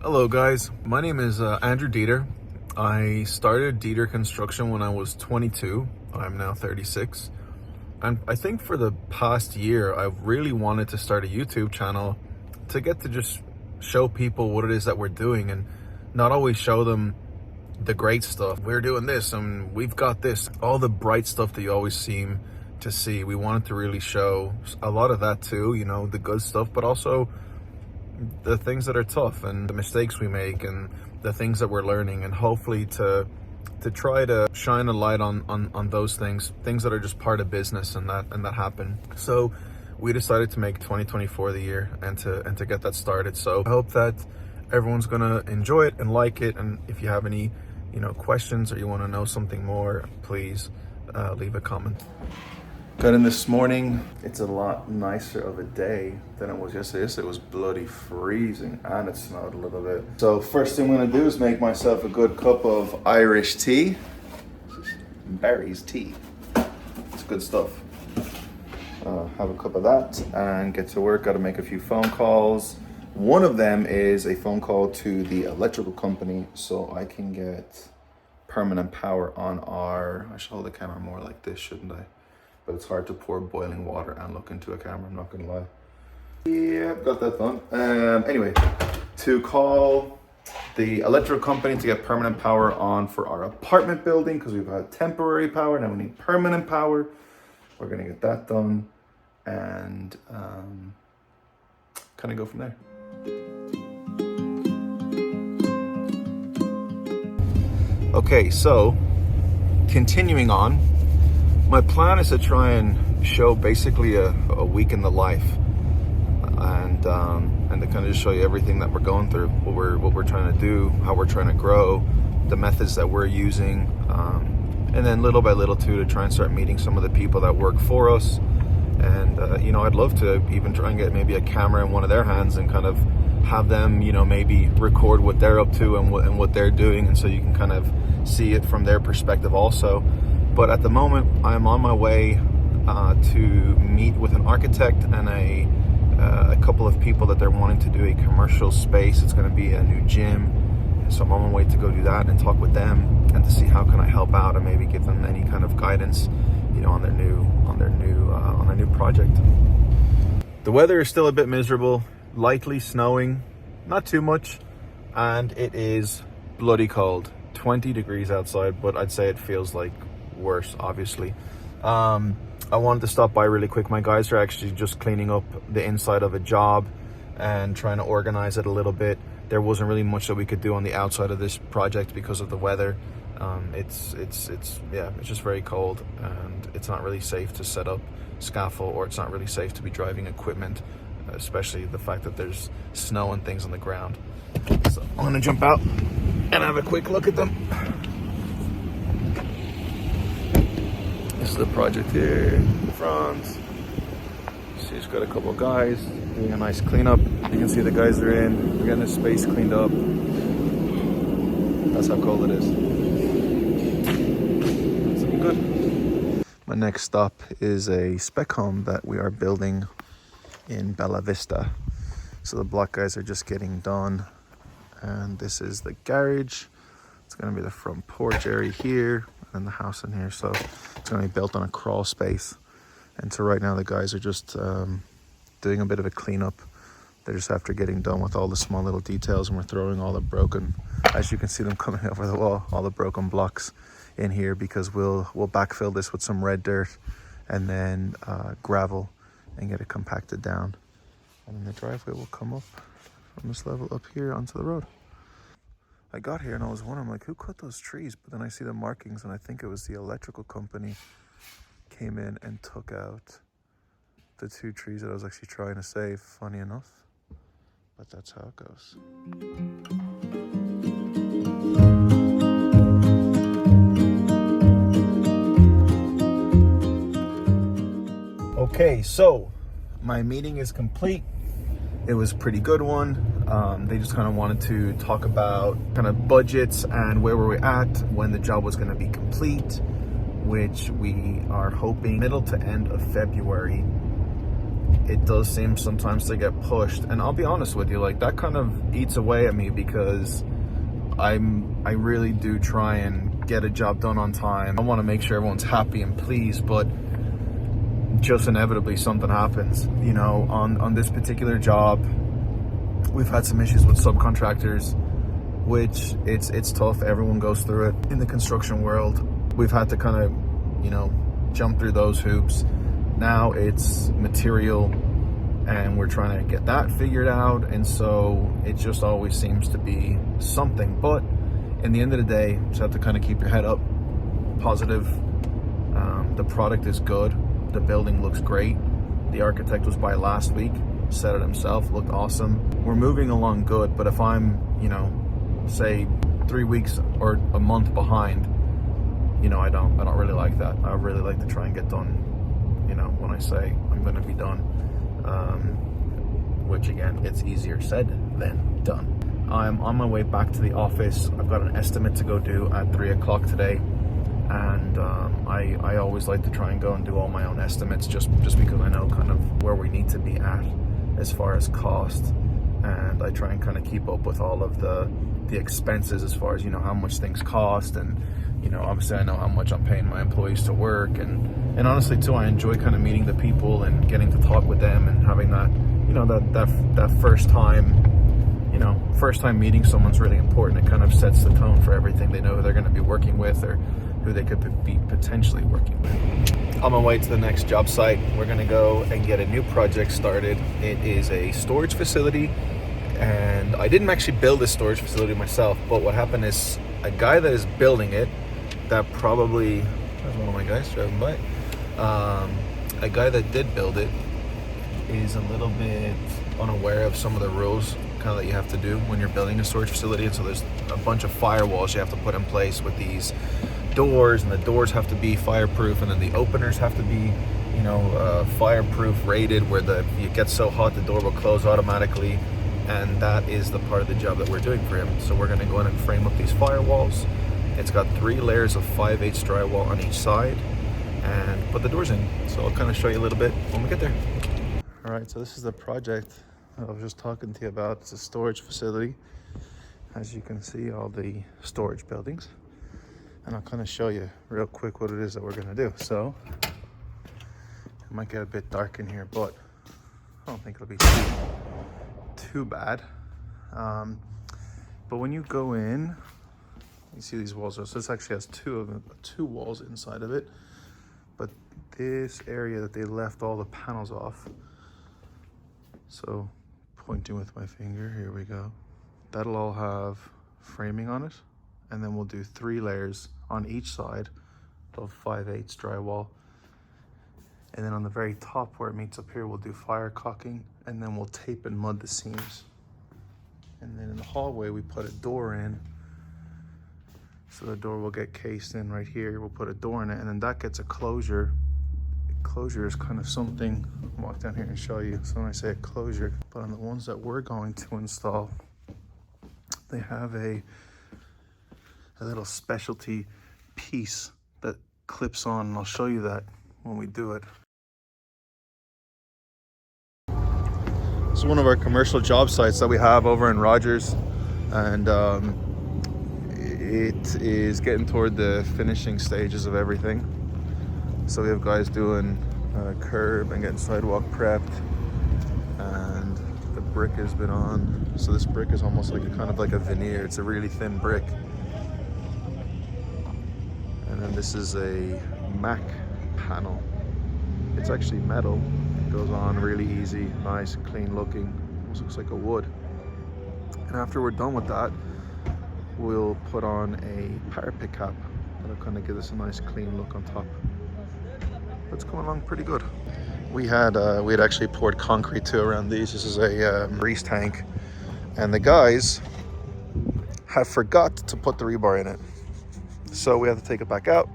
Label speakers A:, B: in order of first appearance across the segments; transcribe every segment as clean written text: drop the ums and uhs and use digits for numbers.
A: Hello guys, my name is Andrew Deeter. I started Deeter Construction when I was 22. I'm now 36. And I think for the past year, I've really wanted to start a YouTube channel to get to just show people what it is that we're doing and not always show them the great stuff. We're doing this and we've got this, all the bright stuff that you always seem to see. We wanted to really show a lot of that too, you know, the good stuff, but also the things that are tough and the mistakes we make and the things that we're learning, and hopefully to try to shine a light on those things that are just part of business and that happen. So we decided to make 2024 the year and to get that started. So I hope that everyone's gonna enjoy it and like it. And if you have any, you know, questions or you want to know something more, please leave a comment. Got in this morning. It's a lot nicer of a day than it was yesterday. Yesterday was bloody freezing and it snowed a little bit. So first thing I'm gonna do is make myself a good cup of Irish tea. Barry's tea. It's good stuff. Have a cup of that and get to work. Got to make a few phone calls. One of them is a phone call to the electrical company so I can get permanent power on our, I should hold the camera more like this, shouldn't I? But it's hard to pour boiling water and look into a camera, I'm not gonna lie. Yeah, got that done. Anyway, to call the electrical company to get permanent power on for our apartment building, because we've had temporary power, now we need permanent power. We're gonna get that done and kind of go from there. Okay, so continuing on, my plan is to try and show basically a week in the life, and to kind of just show you everything that we're going through, what we're trying to do, how we're trying to grow, the methods that we're using, and then little by little too to try and start meeting some of the people that work for us. And you know, I'd love to even try and get maybe a camera in one of their hands and kind of have them, you know, maybe record what they're up to and what they're doing, and so you can kind of see it from their perspective also. But at the moment, I'm on my way to meet with an architect and a couple of people that they're wanting to do a commercial space. It's going to be a new gym, so I'm on my way to go do that and talk with them and to see how can I help out and maybe give them any kind of guidance, you know, on their new project. The weather is still a bit miserable, lightly snowing, not too much, and it is bloody cold. 20 degrees outside, but I'd say it feels like worse, obviously. I wanted to stop by really quick. My guys are actually just cleaning up the inside of a job and trying to organize it a little bit. There wasn't really much that we could do on the outside of this project because of the weather. It's just very cold, and it's not really safe to set up scaffold, or it's not really safe to be driving equipment, especially the fact that there's snow and things on the ground. So I'm gonna jump out and have a quick look at them. This is the project here in front. She's got a couple of guys doing a nice cleanup. You can see the guys are in. We're getting this space cleaned up. That's how cold it is. It's looking good. My next stop is a spec home that we are building in Bella Vista. So the block guys are just getting done. And this is the garage. It's going to be the front porch area here and the house in here. So it's going to be built on a crawl space. And so right now the guys are just doing a bit of a cleanup. They're just after getting done with all the small little details, and we're throwing all the broken, as you can see them coming over the wall, all the broken blocks in here, because we'll backfill this with some red dirt and then gravel and get it compacted down. And then the driveway will come up from this level up here onto the road. I got here and I was wondering, like, who cut those trees? But then I see the markings and I think it was the electrical company came in and took out the 2 trees that I was actually trying to save, funny enough. But that's how it goes. Okay, so my meeting is complete. It was a pretty good one. They just kind of wanted to talk about kind of budgets and where were we at, when the job was going to be complete, which we are hoping middle to end of February. it does seem sometimes to get pushed. And I'll be honest with you, like, that kind of eats away at me, because I really do try and get a job done on time. I want to make sure everyone's happy and pleased, but just inevitably something happens. You know, on this particular job, we've had some issues with subcontractors, which it's tough. Everyone goes through it in the construction world. We've had to kind of, you know, jump through those hoops. Now it's material, and we're trying to get that figured out, and so it just always seems to be something. But in the end of the day, you just have to kind of keep your head up, positive. The product is good, the building looks great, the architect was by last week, said it himself, looked awesome. We're moving along good, but if I'm, you know, say 3 weeks or a month behind, you know, I don't really like that. I really like to try and get done, you know, when I say I'm going to be done. Which again, it's easier said than done. I'm on my way back to the office. I've got an estimate to go do at 3 o'clock today, and I always like to try and go and do all my own estimates, just because I know kind of where we need to be at as far as cost, and I try and kind of keep up with all of the expenses as far as, you know, how much things cost, and, you know, obviously I know how much I'm paying my employees to work, and honestly too, I enjoy kind of meeting the people and getting to talk with them and having that, you know, that first time meeting someone's really important. It kind of sets the tone for everything. They know who they're going to be working with, or who they could be potentially working with. On my way to the next job site, we're going to go and get a new project started. It is a storage facility, and I didn't actually build this storage facility myself, but what happened is a guy that is building it, that probably, that's one of my guys driving by, a guy that did build it is a little bit unaware of some of the rules kind of that you have to do when you're building a storage facility. And so there's a bunch of firewalls you have to put in place with these doors, and the doors have to be fireproof, and then the openers have to be, you know, fireproof rated, where if it gets so hot the door will close automatically. And that is the part of the job that we're doing for him. So we're going to go in and frame up these firewalls. It's got 3 layers of 5/8 drywall on each side, and put the doors in. So I'll kind of show you a little bit when we get there. All right, so this is the project I was just talking to you about. It's a storage facility. As you can see, all the storage buildings. And I'll kind of show you real quick what it is that we're going to do. So it might get a bit dark in here, but I don't think it'll be too bad. But when you go in, you see these walls. So this actually has 2 walls inside of it. But this area that they left all the panels off. So pointing with my finger, here we go. That'll all have framing on it. And then we'll do 3 layers on each side of 5/8 drywall. And then on the very top where it meets up here, we'll do fire caulking, and then we'll tape and mud the seams. And then in the hallway, we put a door in. So the door will get cased in right here. We'll put a door in it, and then that gets a closure. A closure is kind of something, I'll walk down here and show you. So when I say a closure, but on the ones that we're going to install, they have a little specialty piece that clips on, and I'll show you that when we do it. This is one of our commercial job sites that we have over in Rogers, and it is getting toward the finishing stages of everything. So we have guys doing curb and getting sidewalk prepped, and the brick has been on. So this brick is almost like kind of like a veneer. It's a really thin brick. And then this is a MAC panel. It's actually metal. It goes on really easy, nice, clean looking. Almost looks like a wood. And after we're done with that, we'll put on a parapet cap. That'll kind of give us a nice clean look on top. It's coming along pretty good. We had actually poured concrete too around these. This is a grease tank, and the guys have forgot to put the rebar in it. So we have to take it back out,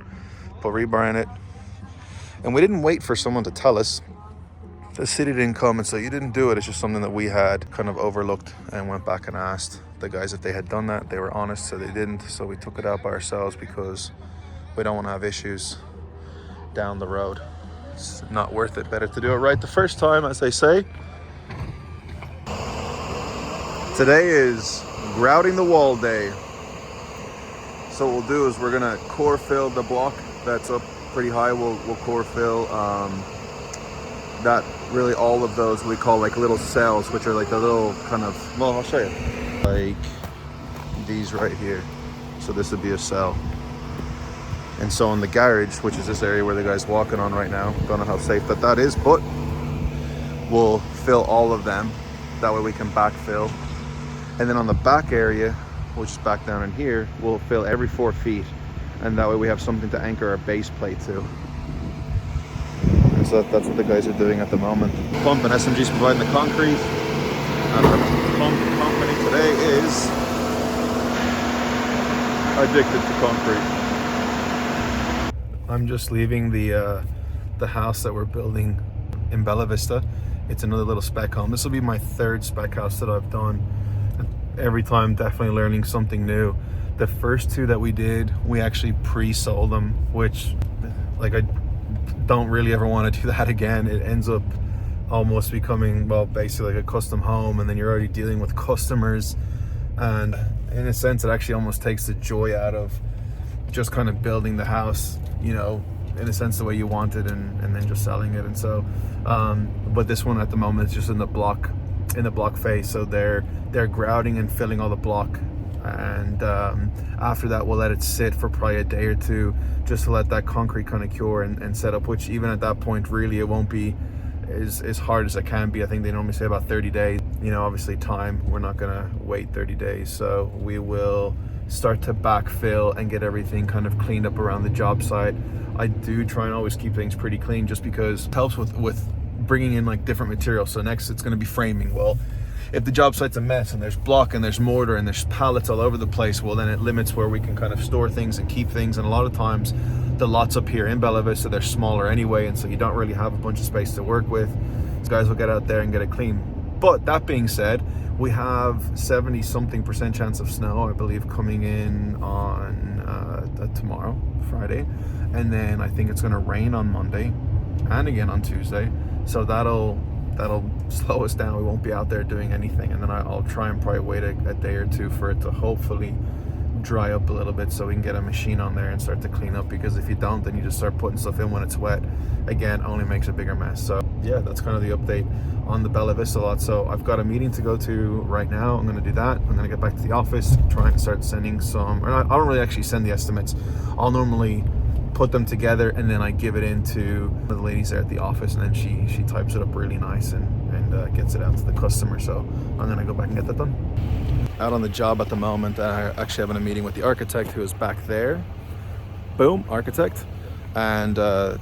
A: put rebar in it. And we didn't wait for someone to tell us. The city didn't come and say, you didn't do it. It's just something that we had kind of overlooked, and went back and asked the guys if they had done that. They were honest, so they didn't. So we took it out by ourselves because we don't want to have issues down the road. It's not worth it. Better to do it right the first time, as they say. Today is grouting the wall day. So what we'll do is we're gonna core fill the block that's up pretty high. We'll core fill that, really all of those we call like little cells, which are like the little kind of, well, I'll show you. Like these right here. So this would be a cell. And so in the garage, which is this area where the guy's walking on right now, don't know how safe that is, but we'll fill all of them. That way we can backfill. And then on the back area, which is back down in here, we'll fill every 4 feet. And that way we have something to anchor our base plate to. And so that's what the guys are doing at the moment. Pump and SMG's providing the concrete. And our pump company today is addicted to concrete. I'm just leaving the house that we're building in Bella Vista. It's another little spec home. This will be my 3rd spec house that I've done. Every time definitely learning something new. The first 2 that we did, we actually pre-sold them, which like I don't really ever want to do that again. It ends up almost becoming, well, basically like a custom home, and then you're already dealing with customers, and in a sense it actually almost takes the joy out of just kind of building the house, you know, in a sense the way you want it, and then just selling it. And so but this one at the moment is just in the block phase, so they're grouting and filling all the block, and after that we'll let it sit for probably a day or 2 just to let that concrete kind of cure and set up, which even at that point really it won't be as hard as it can be. I think they normally say about 30 days. You know, obviously time, we're not gonna wait 30 days, so we will start to backfill and get everything kind of cleaned up around the job site. I do try and always keep things pretty clean, just because it helps with bringing in like different materials. So next it's going to be framing. Well, if the job site's a mess and there's block and there's mortar and there's pallets all over the place, well then it limits where we can kind of store things and keep things. And a lot of times the lots up here in Bella Vista, they're smaller anyway, and so you don't really have a bunch of space to work with. These guys will get out there and get it clean. But that being said, we have 70-something% chance of snow, I believe, coming in on tomorrow, Friday, and then I think it's going to rain on Monday and again on Tuesday. So that'll slow us down. We won't be out there doing anything, and then I'll try and probably wait a day or 2 for it to hopefully dry up a little bit so we can get a machine on there and start to clean up, because if you don't, then you just start putting stuff in when it's wet. Again, only makes a bigger mess. So yeah, that's kind of the update on the Bella Vista lot. So I've got a meeting to go to right now. I'm going to do that. I'm going to get back to the office, try and start sending some, or I don't really actually send the estimates. I'll normally put them together and then I give it into the ladies there at the office, and then she types it up really nice and gets it out to the customer. So I'm going to go back and get that done. Out on the job at the moment, I actually having a meeting with the architect who is back there. Boom, architect. And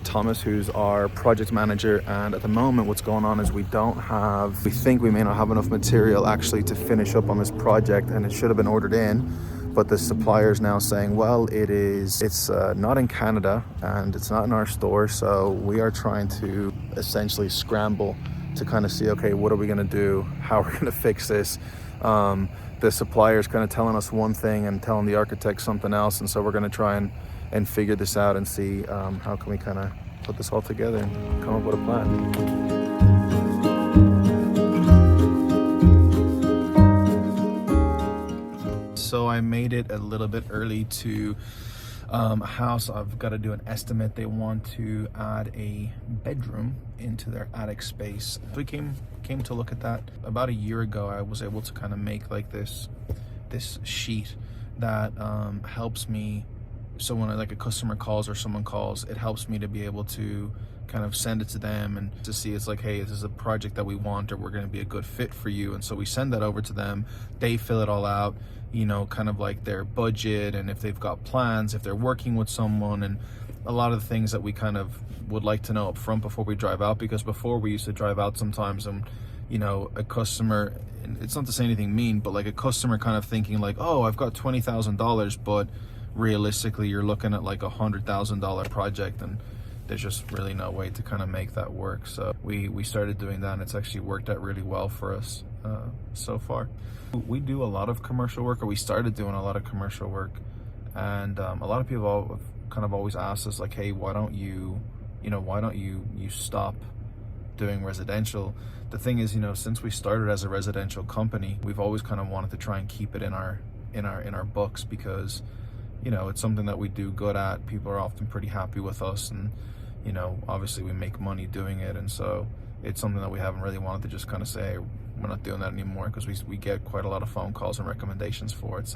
A: Thomas, who's our project manager. And at the moment what's going on is we think we may not have enough material actually to finish up on this project, and it should have been ordered in, but the supplier is now saying, well, it's not in Canada and it's not in our store. So we are trying to essentially scramble to kind of see, okay, what are we going to do, how are we going to fix this. The supplier is kind of telling us one thing and telling the architect something else, and so we're going to try and figure this out and see how can we kind of put this all together and come up with a plan. So I made it a little bit early to a house. I've got to do an estimate. They want to add a bedroom into their attic space. We came to look at that about a year ago. I was able to kind of make like this sheet that helps me. So when like a customer calls or someone calls, it helps me to be able to kind of send it to them and to see, it's like, hey, this is a project that we want, or we're going to be a good fit for you. And so we send that over to them. They fill it all out, you know, kind of like their budget, and if they've got plans, if they're working with someone, and a lot of the things that we kind of would like to know up front before we drive out. Because before we used to drive out sometimes, and you know, a customer, it's not to say anything mean, but like a customer kind of thinking like, oh, I've got $20,000, but realistically you're looking at like $100,000 project, and there's just really no way to kind of make that work. So we started doing that, and it's actually worked out really well for us so far. We do a lot of commercial work, or we started doing a lot of commercial work, and a lot of people kind of always ask us like, hey, why don't you you know, why don't you stop doing residential? The thing is, you know, since we started as a residential company, we've always kind of wanted to try and keep it in our books, because, you know, it's something that we do good at. People are often pretty happy with us, and, you know, obviously we make money doing it, and so it's something that we haven't really wanted to just kind of say we're not doing that anymore, because we get quite a lot of phone calls and recommendations for it.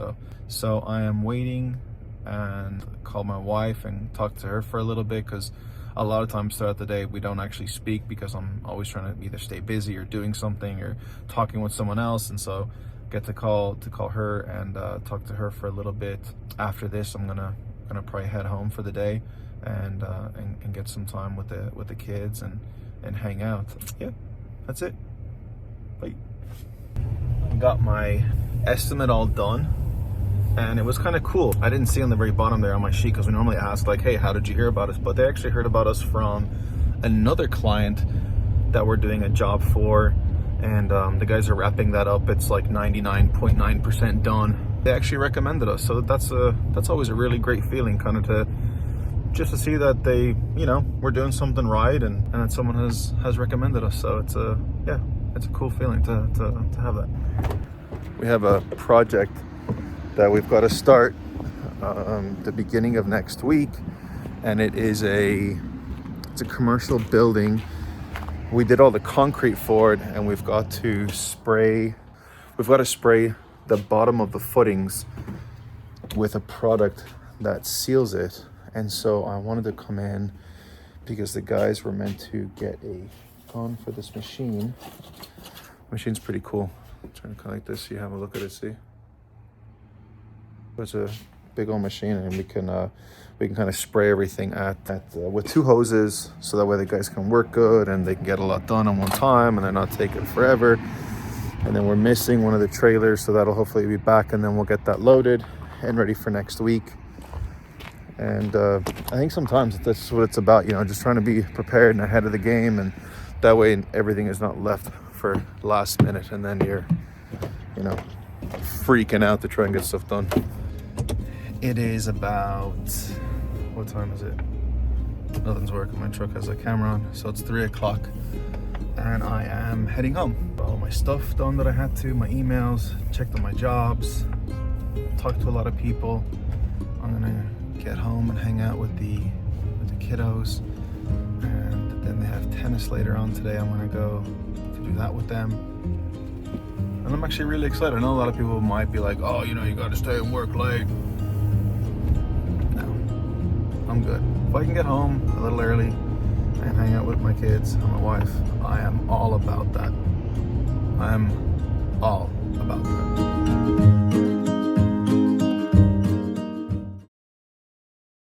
A: So I am waiting and call my wife and talk to her for a little bit, because a lot of times throughout the day we don't actually speak, because I'm always trying to either stay busy or doing something or talking with someone else. And so get to call her and talk to her for a little bit. After this, I'm gonna probably head home for the day and get some time with the kids and hang out. Yeah, that's it. Bye. I got my estimate all done, and it was kind of cool. I didn't see on the very bottom there on my sheet, because we normally ask like, hey, how did you hear about us? But they actually heard about us from another client that we're doing a job for, and the guys are wrapping that up. It's like 99.9% done. They actually recommended us, so that's always a really great feeling, kind of to see that they, you know, we're doing something right, and that someone has recommended us. So it's a cool feeling to have that. We have a project that we've got to start the beginning of next week, and it's a commercial building. We did all the concrete for it, and we've got to spray the bottom of the footings with a product that seals it. And so I wanted to come in, because the guys were meant to get a gun for this machine. Machine's pretty cool. I'm trying to connect this so you have a look at it, see? It's a big old machine, and we can kind of spray everything with two hoses, so that way the guys can work good and they can get a lot done on one time, and they're not taking forever. And then we're missing one of the trailers, so that'll hopefully be back, and then we'll get that loaded and ready for next week. And I think sometimes that's what it's about, you know, just trying to be prepared and ahead of the game, and that way everything is not left for last minute, and then you're, you know, freaking out to try and get stuff done. It is about, what time is it? Nothing's working. My truck has a camera on, so it's 3 o'clock, and I am heading home. All my stuff done that I had to, my emails, checked on my jobs, talked to a lot of people. I'm gonna get home and hang out with the kiddos, and then they have tennis later on today. I'm gonna go to do that with them, and I'm actually really excited. I know a lot of people might be like, oh, you know, you gotta stay and work late. No, I'm good. If I can get home a little early and hang out with my kids and my wife, I am all about that. I'm all about that.